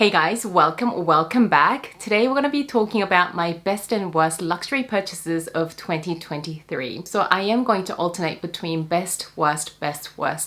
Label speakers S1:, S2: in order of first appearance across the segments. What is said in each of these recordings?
S1: Hey guys, welcome back. Today we're going to be talking about my best and worst luxury purchases of 2023. So I am going to alternate between best, worst,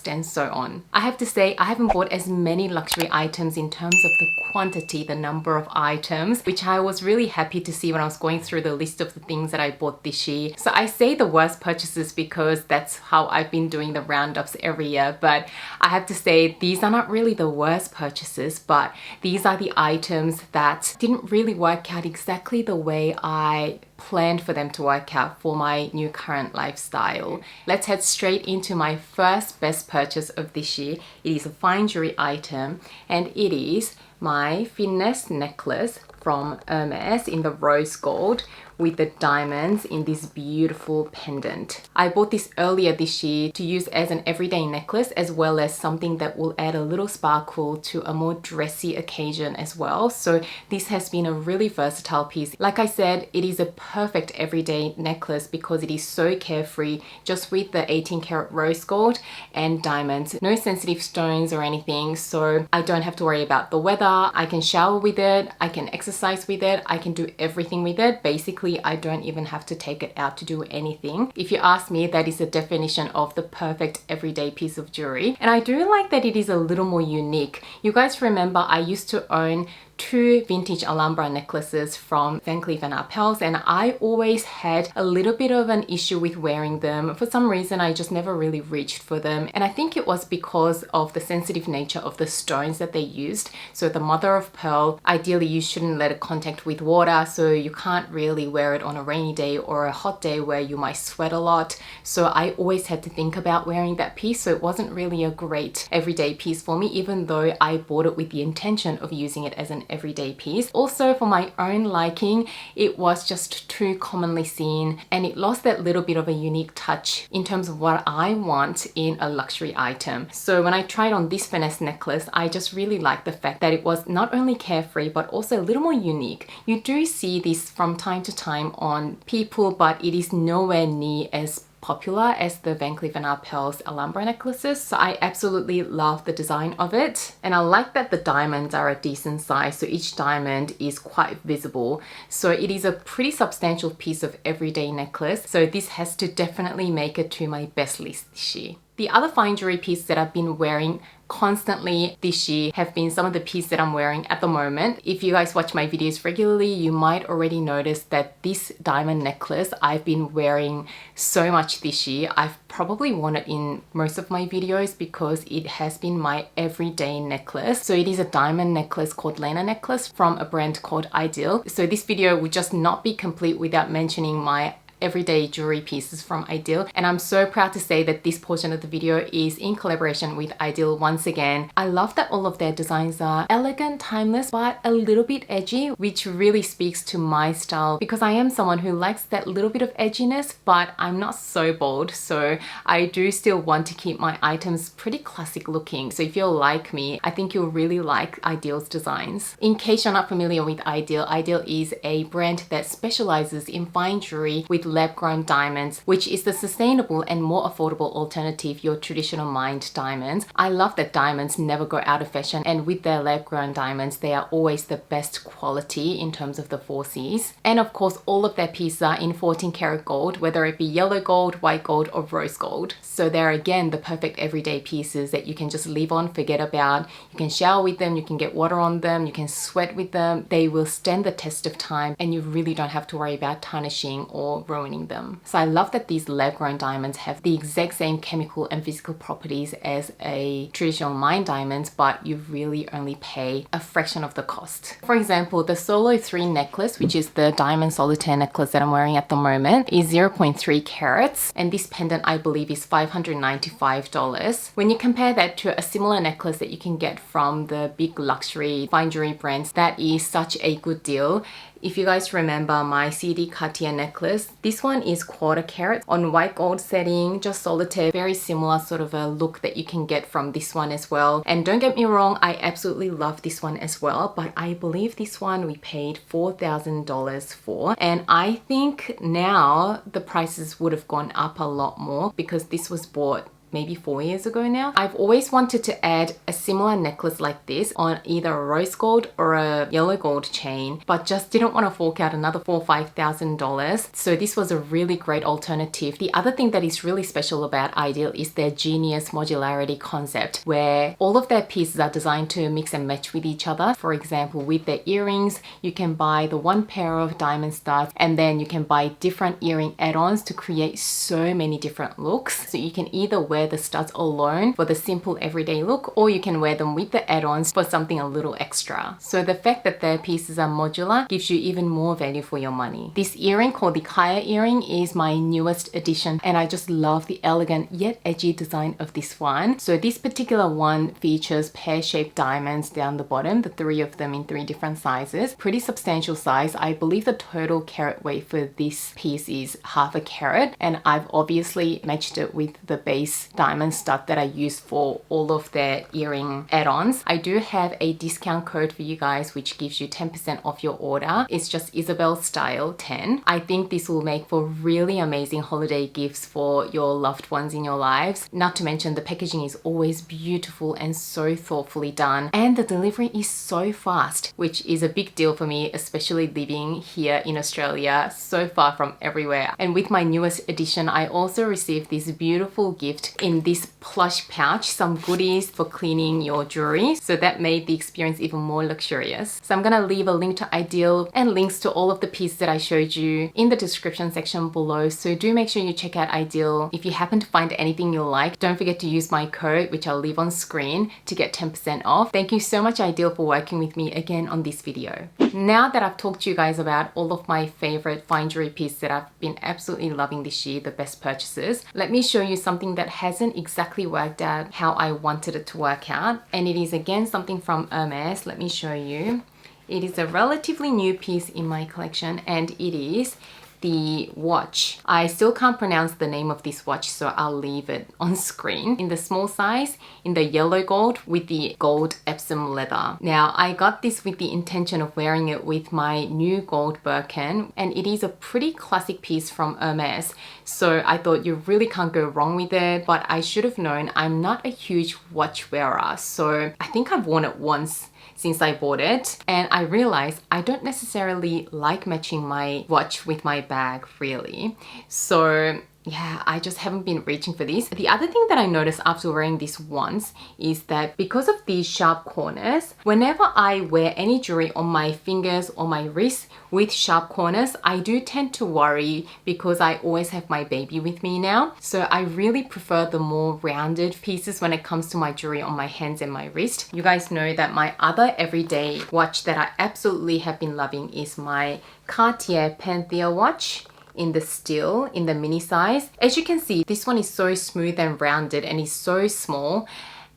S1: and so on. I have to say I haven't bought as many luxury items in terms of the quantity, the number of items, which I was really happy to see when I was going through the list of the things that I bought this year. So I say the worst purchases because that's how I've been doing the roundups every year, but I have to say these are not really the worst purchases, but these are the items that didn't really work out exactly the way I planned for them to work out for my new current lifestyle. Let's head straight into my first best purchase of this year. It is a fine jewelry item and it is my finesse necklace from Hermes in the rose gold with the diamonds in this beautiful pendant. I bought this earlier this year to use as an everyday necklace as well as something that will add a little sparkle to a more dressy occasion as well. So this has been a really versatile piece. Like I said, it is a perfect everyday necklace because it is so carefree, just with the 18 karat rose gold and diamonds. No sensitive stones or anything, so I don't have to worry about the weather. I can shower with it, I can exercise with it, I can do everything with it. Basically, I don't even have to take it out to do anything. If you ask me, that is the definition of the perfect everyday piece of jewelry. And I do like that it is a little more unique. You guys remember I used to own two vintage Alhambra necklaces from Van Cleef & Arpels, and I always had a little bit of an issue with wearing them. For some reason, I just never really reached for them. And I think it was because of the sensitive nature of the stones that they used. So the mother of pearl, ideally you shouldn't let it contact with water, so you can't really wear it on a rainy day or a hot day where you might sweat a lot. So I always had to think about wearing that piece, so it wasn't really a great everyday piece for me, even though I bought it with the intention of using it as an everyday piece. Also, for my own liking, it was just too commonly seen and it lost that little bit of a unique touch in terms of what I want in a luxury item. So when I tried on this finesse necklace, I just really liked the fact that it was not only carefree but also a little more unique. You do see this from time to time on people, but it is nowhere near as popular as the Van Cleef & Arpels Alhambra necklaces. So I absolutely love the design of it. And I like that the diamonds are a decent size, so each diamond is quite visible. So it is a pretty substantial piece of everyday necklace. So this has to definitely make it to my best list this year. The other fine jewelry piece that I've been wearing constantly this year have been some of the pieces that I'm wearing at the moment. If you guys watch my videos regularly, you might already notice that this diamond necklace I've been wearing so much this year. I've probably worn it in most of my videos because it has been my everyday necklace. So it is a diamond necklace called Lena necklace from a brand called Ideal. So this video would just not be complete without mentioning my everyday jewelry pieces from Ideal, and I'm so proud to say that this portion of the video is in collaboration with Ideal once again. I love that all of their designs are elegant, timeless, but a little bit edgy, which really speaks to my style because I am someone who likes that little bit of edginess, but I'm not so bold, so I do still want to keep my items pretty classic looking. So if you're like me, I think you'll really like Ideal's designs. In case you're not familiar with Ideal, Ideal is a brand that specializes in fine jewelry with lab-grown diamonds, which is the sustainable and more affordable alternative to your traditional mined diamonds. I love that diamonds never go out of fashion, and with their lab-grown diamonds, they are always the best quality in terms of the 4Cs. And of course, all of their pieces are in 14 karat gold, whether it be yellow gold, white gold, or rose gold. So they're again the perfect everyday pieces that you can just leave on, forget about. You can shower with them, you can get water on them, you can sweat with them. They will stand the test of time and you really don't have to worry about tarnishing or ruining them. So I love that these lab-grown diamonds have the exact same chemical and physical properties as a traditional mined diamonds, but you really only pay a fraction of the cost. For example, the Solo 3 necklace, which is the diamond solitaire necklace that I'm wearing at the moment, is 0.3 carats, and this pendant I believe is $595. When you compare that to a similar necklace that you can get from the big luxury fine jewelry brands, that is such a good deal. If you guys remember my CD Cartier necklace, this one is 1/4 carat on white gold setting, just solitaire, very similar sort of a look that you can get from this one as well. And don't get me wrong, I absolutely love this one as well, but I believe this one we paid $4,000 for. And I think now the prices would have gone up a lot more because this was bought maybe 4 years ago now. I've always wanted to add a similar necklace like this on either a rose gold or a yellow gold chain, but just didn't want to fork out another $4,000 or $5,000. So this was a really great alternative. The other thing that is really special about Ideal is their genius modularity concept, where all of their pieces are designed to mix and match with each other. For example, with their earrings, you can buy the one pair of diamond studs and then you can buy different earring add-ons to create so many different looks. So you can either wear the studs alone for the simple everyday look, or you can wear them with the add-ons for something a little extra. So the fact that their pieces are modular gives you even more value for your money. This earring called the Kaya earring is my newest addition, and I just love the elegant yet edgy design of this one. So this particular one features pear-shaped diamonds down the bottom, the 3 of them in 3 different sizes. Pretty substantial size. I believe the total carat weight for this piece is half a carat, and I've obviously matched it with the base diamond stud that I use for all of their earring add-ons. I do have a discount code for you guys which gives you 10% off your order. It's just Isabelle Style 10. I think this will make for really amazing holiday gifts for your loved ones in your lives. Not to mention the packaging is always beautiful and so thoughtfully done, and the delivery is so fast, which is a big deal for me, especially living here in Australia, so far from everywhere. And with my newest addition, I also received this beautiful gift in this plush pouch, some goodies for cleaning your jewelry. So that made the experience even more luxurious. So I'm gonna leave a link to Ideal and links to all of the pieces that I showed you in the description section below. So do make sure you check out Ideal. If you happen to find anything you like, don't forget to use my code, which I'll leave on screen, to get 10% off. Thank you so much, Ideal, for working with me again on this video. Now that I've talked to you guys about all of my favorite fine jewelry pieces that I've been absolutely loving this year, the best purchases, let me show you something that hasn't exactly worked out how I wanted it to work out. And it is again something from Hermes. Let me show you. It is a relatively new piece in my collection, and it is the watch. I still can't pronounce the name of this watch, so I'll leave it on screen. In the small size, in the yellow gold with the gold Epsom leather. Now, I got this with the intention of wearing it with my new gold Birkin, and it is a pretty classic piece from Hermes. So I thought you really can't go wrong with it, but I should have known I'm not a huge watch wearer. So I think I've worn it once since I bought it, and I realized I don't necessarily like matching my watch with my bag really. So yeah, I just haven't been reaching for this. The other thing that I noticed after wearing this once is that because of these sharp corners, whenever I wear any jewelry on my fingers or my wrists with sharp corners, I do tend to worry because I always have my baby with me now. So I really prefer the more rounded pieces when it comes to my jewelry on my hands and my wrist. You guys know that my other everyday watch that I absolutely have been loving is my Cartier Panthea watch in the steel, in the mini size. As you can see, this one is so smooth and rounded and is so small,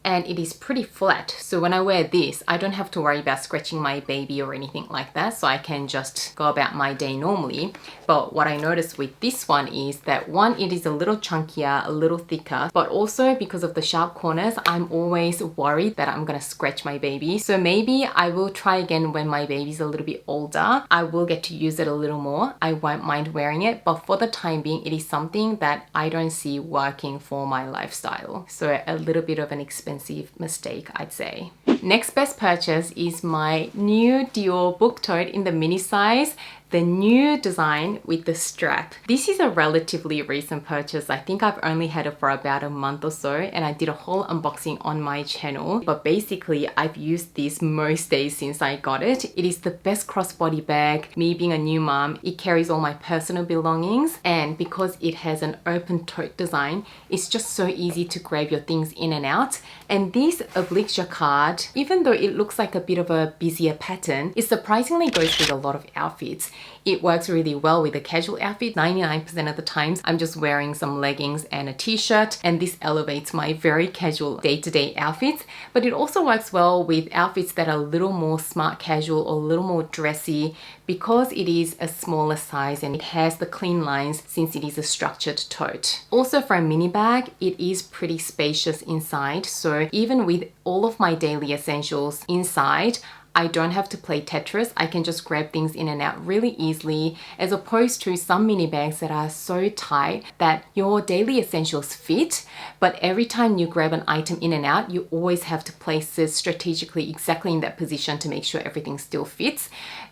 S1: and it is pretty flat. So when I wear this, I don't have to worry about scratching my baby or anything like that. So I can just go about my day normally. But what I noticed with this one is that one, it is a little chunkier, a little thicker, but also because of the sharp corners, I'm always worried that I'm gonna scratch my baby. So maybe I will try again when my baby's a little bit older. I will get to use it a little more. I won't mind wearing it, but for the time being, it is something that I don't see working for my lifestyle. So a little bit of an expensive mistake, I'd say. Next best purchase is my new Dior book tote in the mini size. The new design with the strap. This is a relatively recent purchase. I think I've only had it for about a month or so, and I did a whole unboxing on my channel. But basically, I've used this most days since I got it. It is the best crossbody bag. Me being a new mom, it carries all my personal belongings, and because it has an open tote design, it's just so easy to grab your things in and out. And this oblique jacquard, even though it looks like a bit of a busier pattern, it surprisingly goes with a lot of outfits. It works really well with a casual outfit. 99% of the times I'm just wearing some leggings and a t-shirt, and this elevates my very casual day-to-day outfits. But it also works well with outfits that are a little more smart casual or a little more dressy, because it is a smaller size and it has the clean lines since it is a structured tote. Also, for a mini bag, it is pretty spacious inside. So even with all of my daily essentials inside, I don't have to play Tetris. I can just grab things in and out really easily, as opposed to some mini bags that are so tight that your daily essentials fit, but every time you grab an item in and out, you always have to place it strategically exactly in that position to make sure everything still fits.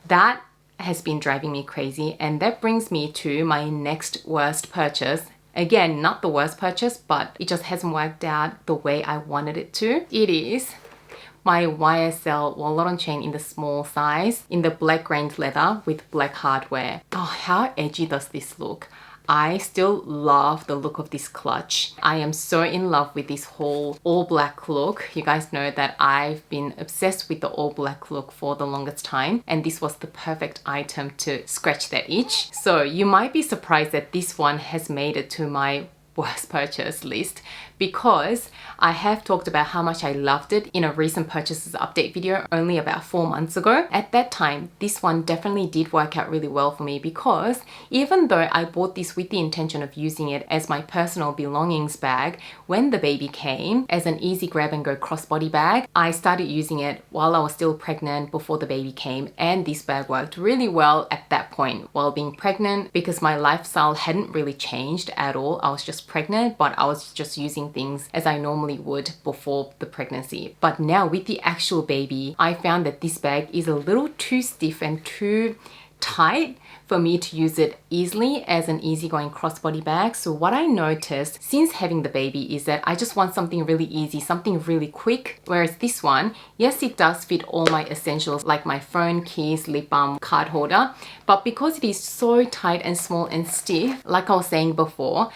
S1: That has been driving me crazy, and that brings me to my next worst purchase. Again, not the worst purchase, but it just hasn't worked out the way I wanted it to. It is my YSL wallet on chain in the small size, in the black grained leather with black hardware. Oh, how edgy does this look? I still love the look of this clutch. I am so in love with this whole all black look. You guys know that I've been obsessed with the all black look for the longest time, and this was the perfect item to scratch that itch. So you might be surprised that this one has made it to my worst purchase list, because I have talked about how much I loved it in a recent purchases update video only about 4 months ago. At that time, this one definitely did work out really well for me, because even though I bought this with the intention of using it as my personal belongings bag when the baby came, as an easy grab and go crossbody bag, I started using it while I was still pregnant before the baby came, and this bag worked really well at that point while being pregnant, because my lifestyle hadn't really changed at all. I was just pregnant, but I was just using things as I normally would before the pregnancy. But now with the actual baby, I found that this bag is a little too stiff and too tight for me to use it easily as an easygoing crossbody bag. So what I noticed since having the baby is that I just want something really easy, something really quick. Whereas this one, yes, it does fit all my essentials like my phone, keys, lip balm, card holder, but because it is so tight and small and stiff, like I was saying before,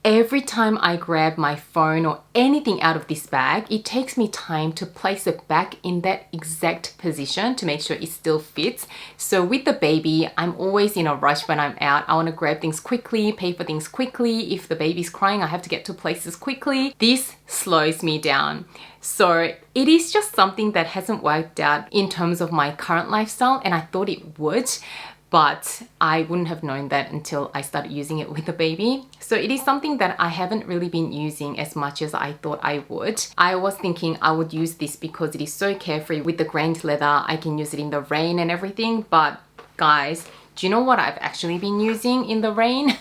S1: every time I grab my phone or anything out of this bag, it takes me time to place it back in that exact position to make sure it still fits. So with the baby, I'm always in a rush when I'm out. I want to grab things quickly, pay for things quickly. If the baby's crying, I have to get to places quickly. This slows me down. So it is just something that hasn't worked out in terms of my current lifestyle, and I thought it would, but I wouldn't have known that until I started using it with the baby. So it is something that I haven't really been using as much as I thought I would. I was thinking I would use this because it is so carefree with the grained leather. I can use it in the rain and everything. But guys, do you know what I've actually been using in the rain?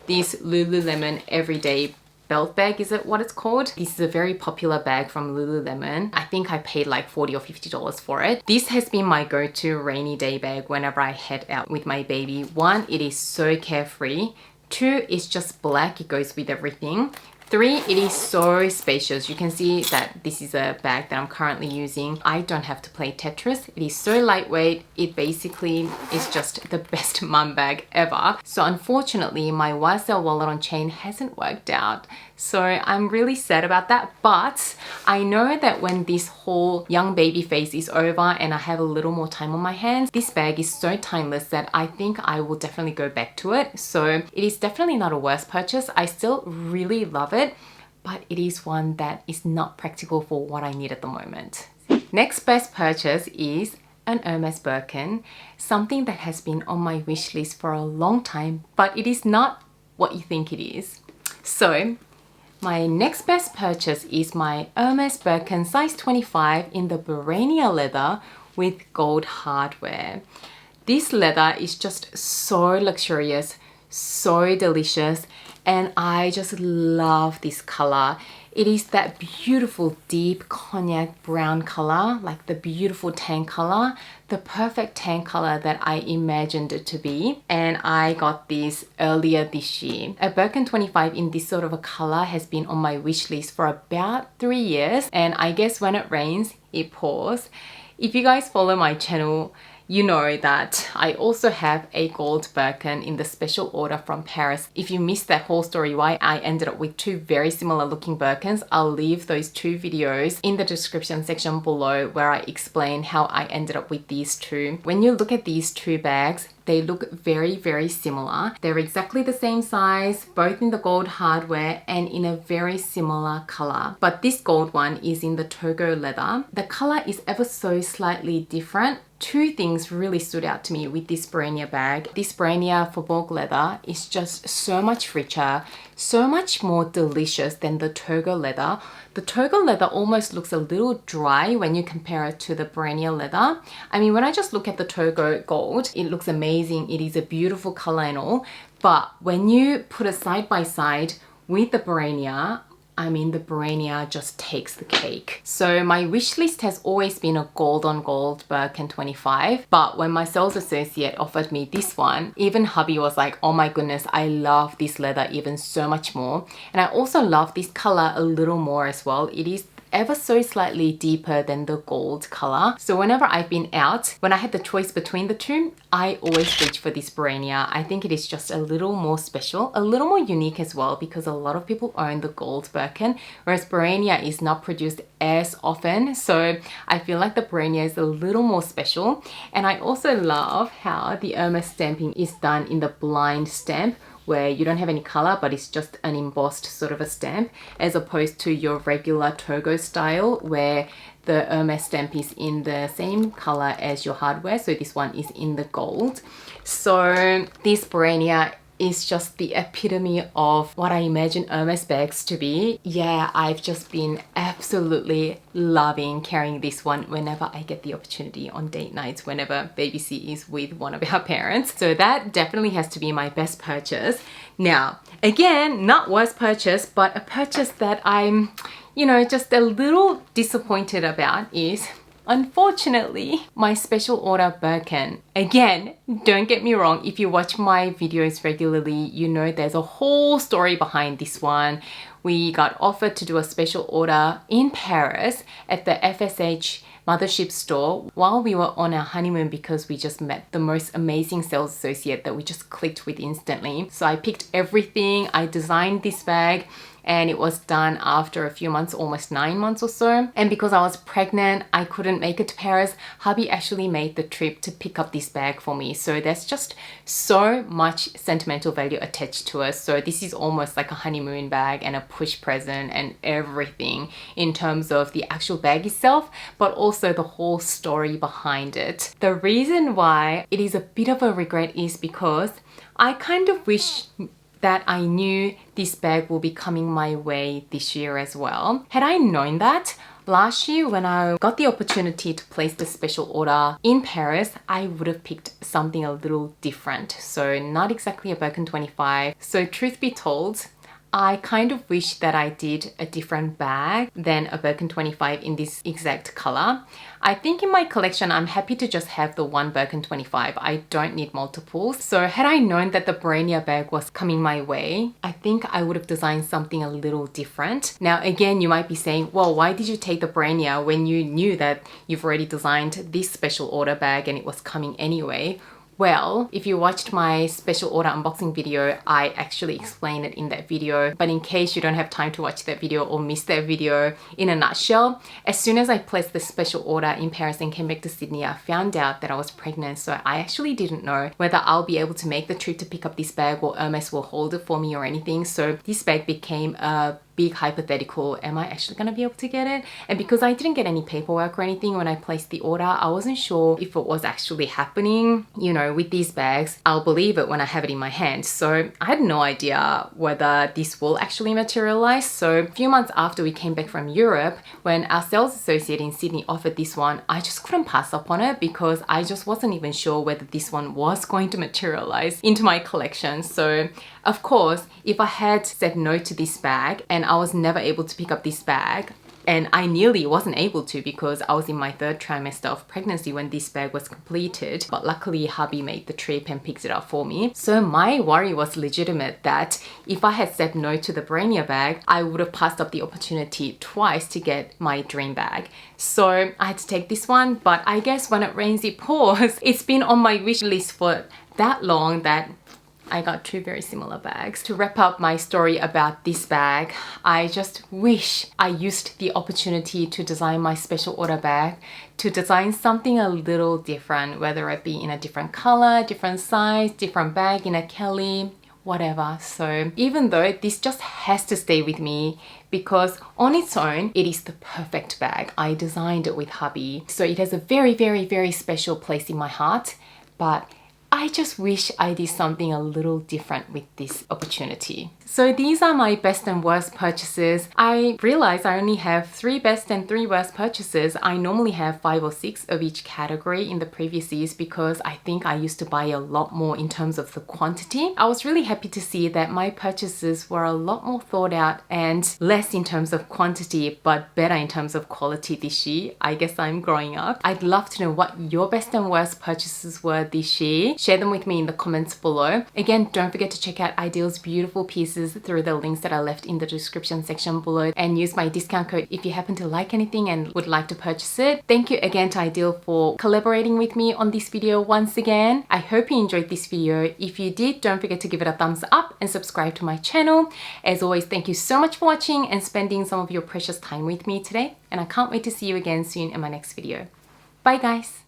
S1: This Lululemon everyday belt bag, is it what it's called? This is a very popular bag from Lululemon. I think I paid like $40 or $50 for it. This has been my go-to rainy day bag whenever I head out with my baby. One, it is so carefree. Two, it's just black, it goes with everything. Three, it is so spacious. You can see that this is a bag that I'm currently using. I don't have to play Tetris. It is so lightweight. It basically is just the best mum bag ever. So unfortunately, my YSL wallet on chain hasn't worked out. So I'm really sad about that. But I know that when this whole young baby phase is over and I have a little more time on my hands, this bag is so timeless that I think I will definitely go back to it. So it is definitely not a worst purchase. I still really love it, but it is one that is not practical for what I need at the moment. Next best purchase is an Hermes Birkin, something that has been on my wish list for a long time, but it is not what you think it is. So my next best purchase is my Hermes Birkin size 25 in the Barania leather with gold hardware. This leather is just so luxurious, so delicious, and I just love this color. It is that beautiful deep cognac brown color, like the beautiful tan color, the perfect tan color that I imagined it to be. And I got this earlier this year. A Birkin 25 in this sort of a color has been on my wish list for about 3 years, and I guess when it rains, it pours. If you guys follow my channel, you know that I also have a gold Birkin in the special order from Paris. If you missed that whole story why I ended up with two very similar looking Birkins, I'll leave those two videos in the description section below where I explain how I ended up with these two. When you look at these two bags, they look very, very similar. They're exactly the same size, both in the gold hardware and in a very similar color. But this gold one is in the Togo leather. The color is ever so slightly different. Two things really stood out to me with this Barania bag. This Barania Faubourg leather is just so much richer, so much more delicious than the Togo leather. The Togo leather almost looks a little dry when you compare it to the Barania leather. I mean, when I just look at the Togo gold, it looks amazing. It is a beautiful color and all. But when you put it side by side with the Barania, I mean, the Barania just takes the cake. So my wish list has always been a gold on gold Birkin 25. But when my sales associate offered me this one, even hubby was like, oh my goodness, I love this leather even so much more. And I also love this color a little more as well. It is ever so slightly deeper than the gold color. So whenever I've been out, when I had the choice between the two, I always reach for this Barania. I think it is just a little more special, a little more unique as well, because a lot of people own the gold Birkin, whereas Barania is not produced as often. So I feel like the Barania is a little more special. And I also love how the Hermes stamping is done in the blind stamp, where you don't have any color, but it's just an embossed sort of a stamp, as opposed to your regular Togo style where the Hermes stamp is in the same color as your hardware. So this one is in the gold. So this Barania is just the epitome of what I imagine Hermes bags to be. Yeah, I've just been absolutely loving carrying this one whenever I get the opportunity on date nights, whenever baby C is with one of our parents. So that definitely has to be my best purchase. Now, again, not worst purchase, but a purchase that I'm, you know, just a little disappointed about is, unfortunately, my special order Birkin. Again, don't get me wrong, if you watch my videos regularly, you know there's a whole story behind this one. We got offered to do a special order in Paris at the FSH mothership store while we were on our honeymoon, because we just met the most amazing sales associate that we just clicked with instantly. So I picked everything, I designed this bag, and it was done after a few months, almost 9 months or so. And because I was pregnant, I couldn't make it to Paris. Hubby actually made the trip to pick up this bag for me. So there's just so much sentimental value attached to us. So this is almost like a honeymoon bag and a push present and everything in terms of the actual bag itself, but also the whole story behind it. The reason why it is a bit of a regret is because I kind of wish that I knew this bag will be coming my way this year as well. Had I known that, last year when I got the opportunity to place the special order in Paris, I would have picked something a little different. So not exactly a Birkin 25. So truth be told, I kind of wish that I did a different bag than a Birkin 25 in this exact color. I think in my collection, I'm happy to just have the one Birkin 25. I don't need multiples. So had I known that the Barania bag was coming my way, I think I would have designed something a little different. Now, again, you might be saying, well, why did you take the Barania when you knew that you've already designed this special order bag and it was coming anyway? Well, if you watched my special order unboxing video, I actually explain it in that video. But in case you don't have time to watch that video or miss that video, in a nutshell, as soon as I placed the special order in Paris and came back to Sydney, I found out that I was pregnant. So I actually didn't know whether I'll be able to make the trip to pick up this bag or Hermes will hold it for me or anything. So this bag became a big hypothetical, am I actually going to be able to get it? And because I didn't get any paperwork or anything when I placed the order, I wasn't sure if it was actually happening. You know, with these bags, I'll believe it when I have it in my hand. So I had no idea whether this will actually materialize. So a few months after we came back from Europe, when our sales associate in Sydney offered this one, I just couldn't pass up on it because I just wasn't even sure whether this one was going to materialize into my collection. So of course, if I had said no to this bag and I was never able to pick up this bag, and I nearly wasn't able to because I was in my 3rd trimester of pregnancy when this bag was completed, but luckily hubby made the trip and picked it up for me. So my worry was legitimate that if I had said no to the Barania bag, I would have passed up the opportunity twice to get my dream bag. So I had to take this one, but I guess when it rains it pours. It's been on my wish list for that long that I got 2 very similar bags. To wrap up my story about this bag, I just wish I used the opportunity to design my special order bag to design something a little different, whether it be in a different color, different size, different bag in a Kelly, whatever. So even though this just has to stay with me because on its own, it is the perfect bag. I designed it with hubby. So it has a very, very, very special place in my heart, but I just wish I did something a little different with this opportunity. So these are my best and worst purchases. I realized I only have 3 best and 3 worst purchases. I normally have 5 or 6 of each category in the previous years because I think I used to buy a lot more in terms of the quantity. I was really happy to see that my purchases were a lot more thought out and less in terms of quantity, but better in terms of quality this year. I guess I'm growing up. I'd love to know what your best and worst purchases were this year. Share them with me in the comments below. Again, don't forget to check out Ideal's beautiful pieces through the links that I left in the description section below, and use my discount code if you happen to like anything and would like to purchase it. Thank you again to Ideal for collaborating with me on this video once again. I hope you enjoyed this video. If you did, don't forget to give it a thumbs up and subscribe to my channel. As always, thank you so much for watching and spending some of your precious time with me today, and I can't wait to see you again soon in my next video. Bye guys!